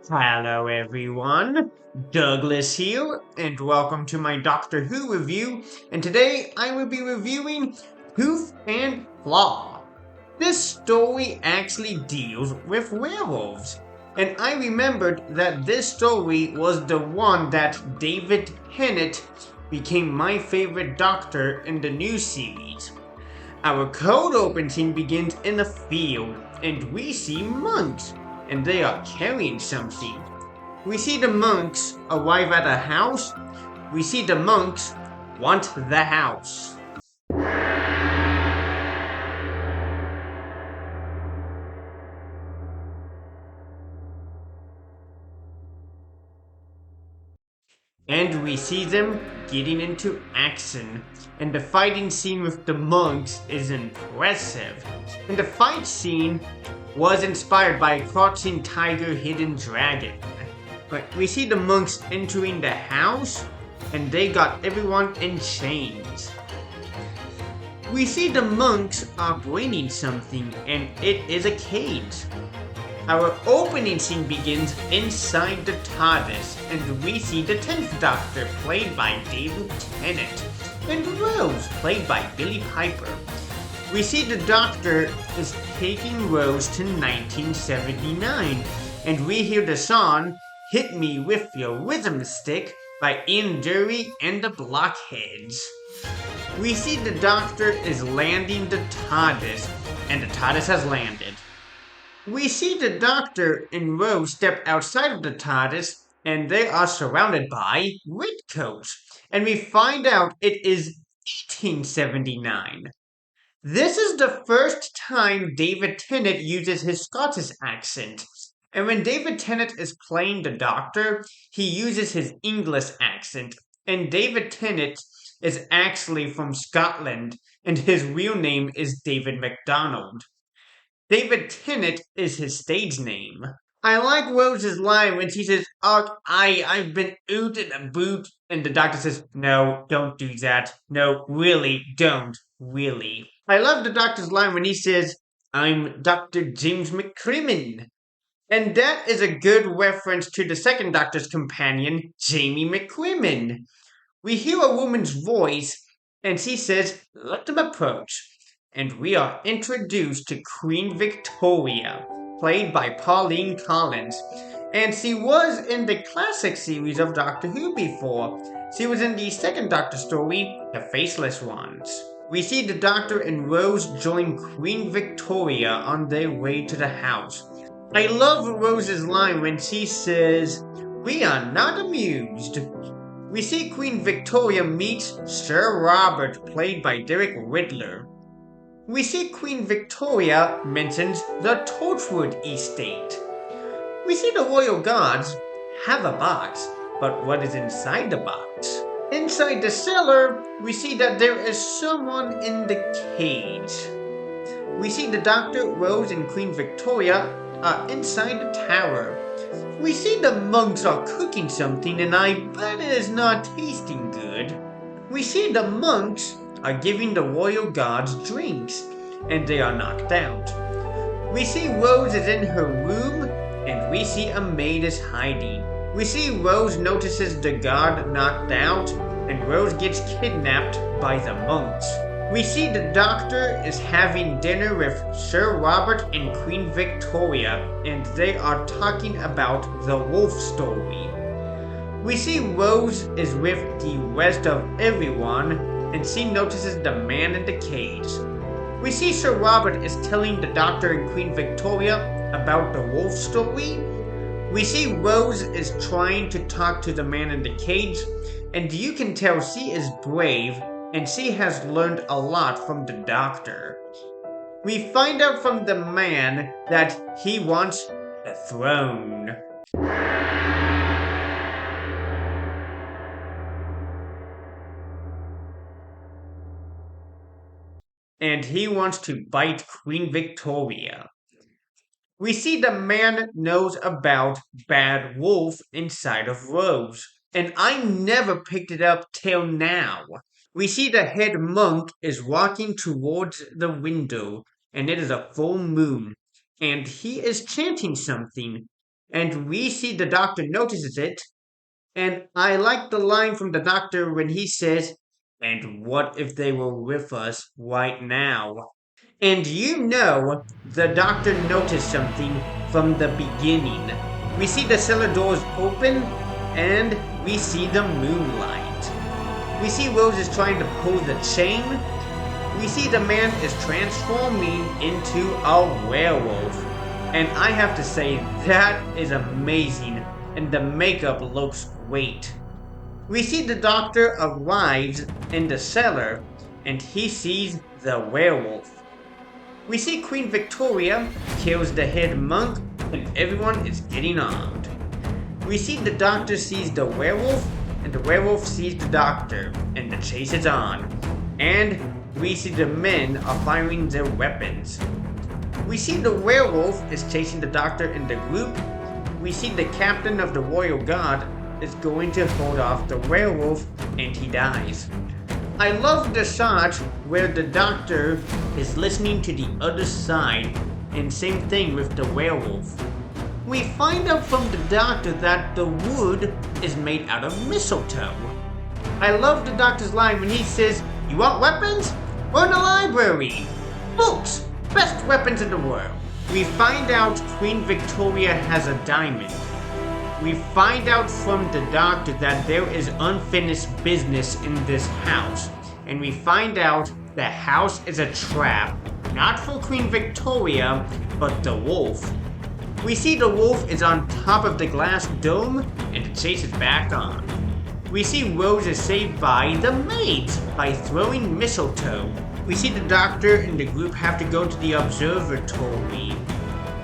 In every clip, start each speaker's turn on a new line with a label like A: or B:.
A: Hello everyone, Douglas here, and welcome to my Doctor Who review, and today I will be reviewing Tooth and Claw. This story actually deals with werewolves, and I remembered that this story was the one that David Tennant became my favorite Doctor in the new series. Our cold open scene begins in a field, and we see monks, and they are carrying something. We see the monks arrive at a house. We see the monks want the house. And we see them getting into action. And the fighting scene with the monks is impressive. And the fight scene was inspired by Crouching Tiger, Hidden Dragon. But we see the monks entering the house, and they got everyone in chains. We see the monks are bringing something, and it is a cage. Our opening scene begins inside the TARDIS, and we see the 10th Doctor, played by David Tennant, and Rose, played by Billie Piper. We see the Doctor is taking Rose to 1979, and we hear the song Hit Me With Your Rhythm Stick by Ian Dury and the Blockheads. We see the Doctor is landing the TARDIS, and the TARDIS has landed. We see the Doctor and Rose step outside of the TARDIS, and they are surrounded by redcoats, and we find out it is 1879. This is the first time David Tennant uses his Scottish accent. And when David Tennant is playing the Doctor, he uses his English accent. And David Tennant is actually from Scotland, and his real name is David MacDonald. David Tennant is his stage name. I like Rose's line when she says, "Oh, I've been oot in a boot," and the Doctor says, "No, don't do that. No, really, don't. Really." I love the Doctor's line when he says, "I'm Dr. James McCrimmon." And that is a good reference to the second Doctor's companion, Jamie McCrimmon. We hear a woman's voice, and she says, "Let them approach." And we are introduced to Queen Victoria, played by Pauline Collins. And she was in the classic series of Doctor Who before. She was in the second Doctor story, The Faceless Ones. We see the Doctor and Rose join Queen Victoria on their way to the house. I love Rose's line when she says, "We are not amused." We see Queen Victoria meet Sir Robert, played by Derek Riddler. We see Queen Victoria mentions the Torchwood estate. We see the royal guards have a box, but what is inside the box? Inside the cellar, we see that there is someone in the cage. We see the Doctor, Rose, and Queen Victoria are inside the tower. We see the monks are cooking something, and I bet it is not tasting good. We see the monks are giving the royal guards drinks, and they are knocked out. We see Rose is in her room, and we see a maid is hiding. We see Rose notices the guard knocked out, and Rose gets kidnapped by the monks. We see the Doctor is having dinner with Sir Robert and Queen Victoria, and they are talking about the wolf story. We see Rose is with the rest of everyone, and she notices the man in the cage. We see Sir Robert is telling the Doctor and Queen Victoria about the wolf story. We see Rose is trying to talk to the man in the cage, and you can tell she is brave, and she has learned a lot from the Doctor. We find out from the man that he wants the throne. And he wants to bite Queen Victoria. We see the man knows about Bad Wolf inside of Rose, and I never picked it up till now. We see the head monk is walking towards the window, and it is a full moon, and he is chanting something, and we see the Doctor notices it. And I like the line from the Doctor when he says, "And what if they were with us right now?" And the Doctor noticed something from the beginning. We see the cellar doors open, and we see the moonlight. We see Rose is trying to pull the chain. We see the man is transforming into a werewolf. And I have to say, that is amazing, and the makeup looks great. We see the Doctor arrives in the cellar, and he sees the werewolf. We see Queen Victoria kills the head monk, and everyone is getting armed. We see the Doctor sees the werewolf, and the werewolf sees the Doctor, and the chase is on. And we see the men are firing their weapons. We see the werewolf is chasing the Doctor and the group. We see the captain of the Royal Guard is going to hold off the werewolf, and he dies. I love the shot where the Doctor is listening to the other side, and same thing with the werewolf. We find out from the Doctor that the wood is made out of mistletoe. I love the Doctor's line when he says, "You want weapons? We're in the library! Books! Best weapons in the world!" We find out Queen Victoria has a diamond. We find out from the Doctor that there is unfinished business in this house. And we find out the house is a trap, not for Queen Victoria, but the wolf. We see the wolf is on top of the glass dome, and the chase is back on. We see Rose is saved by the maids by throwing mistletoe. We see the Doctor and the group have to go to the observatory.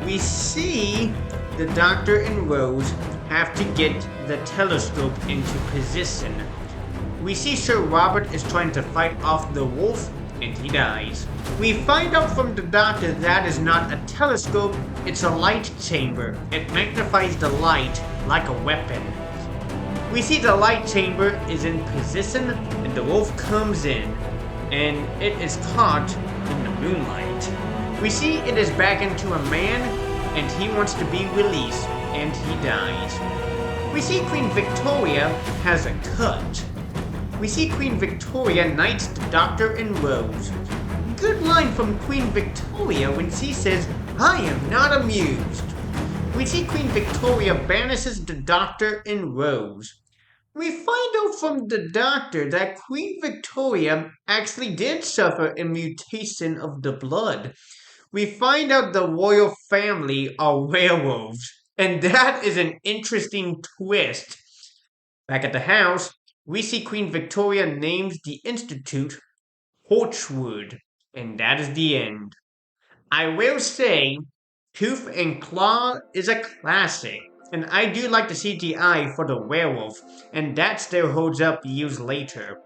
A: We see the Doctor and Rose have to get the telescope into position. We see Sir Robert is trying to fight off the wolf, and he dies. We find out from the Doctor that is not a telescope, it's a light chamber. It magnifies the light like a weapon. We see the light chamber is in position, and the wolf comes in, and it is caught in the moonlight. We see it is back into a man, and he wants to be released, and he dies. We see Queen Victoria has a cut. We see Queen Victoria knights the Doctor and Rose. Good line from Queen Victoria when she says, "I am not amused." We see Queen Victoria banishes the Doctor and Rose. We find out from the Doctor that Queen Victoria actually did suffer a mutation of the blood. We find out the royal family are werewolves, and that is an interesting twist. Back at the house, we see Queen Victoria names the institute Torchwood, and that is the end. I will say, Tooth and Claw is a classic, and I do like the CGI for the werewolf, and that still holds up years later.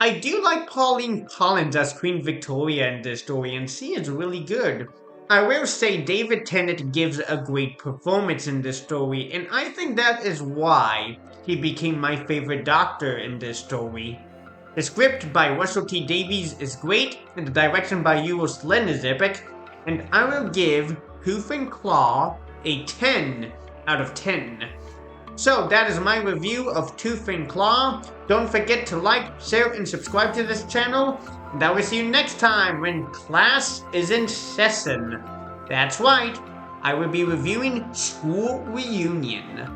A: I do like Pauline Collins as Queen Victoria in this story, and she is really good. I will say David Tennant gives a great performance in this story, and I think that is why he became my favorite Doctor in this story. The script by Russell T Davies is great, and the direction by Euros Lyn is epic, and I will give Tooth and Claw a 10 out of 10. So that is my review of Tooth and Claw. Don't forget to like, share, and subscribe to this channel, and I will see you next time when class is in session. That's right, I will be reviewing School Reunion.